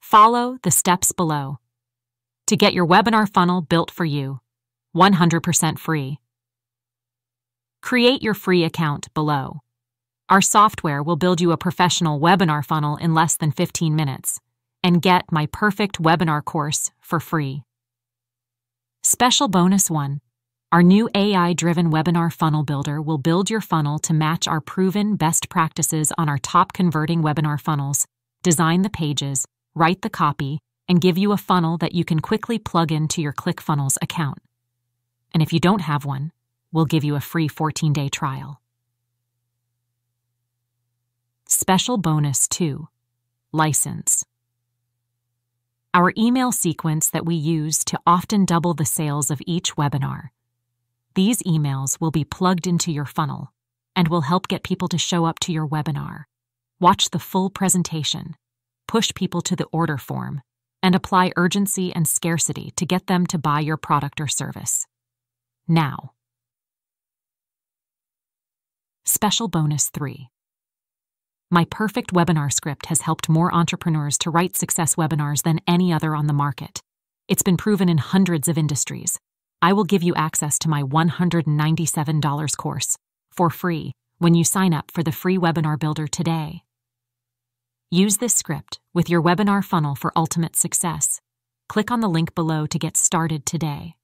Follow the steps below to get your webinar funnel built for you, 100% free. Create your free account below. Our software will build you a professional webinar funnel in less than 15 minutes, and get my perfect webinar course for free. Special bonus 1. Our new AI-driven webinar funnel builder will build your funnel to match our proven best practices on our top converting webinar funnels, design the pages, write the copy, and give you a funnel that you can quickly plug into your ClickFunnels account. And if you don't have one, we'll give you a free 14-day trial. Special bonus 2. License. Our email sequence that we use to often double the sales of each webinar. These emails will be plugged into your funnel and will help get people to show up to your webinar, watch the full presentation, push people to the order form, and apply urgency and scarcity to get them to buy your product or service. Now. Special bonus 3. My perfect webinar script has helped more entrepreneurs to write success webinars than any other on the market. It's been proven in hundreds of industries. I will give you access to my $197 course for free when you sign up for the free webinar builder today. Use this script with your webinar funnel for ultimate success. Click on the link below to get started today.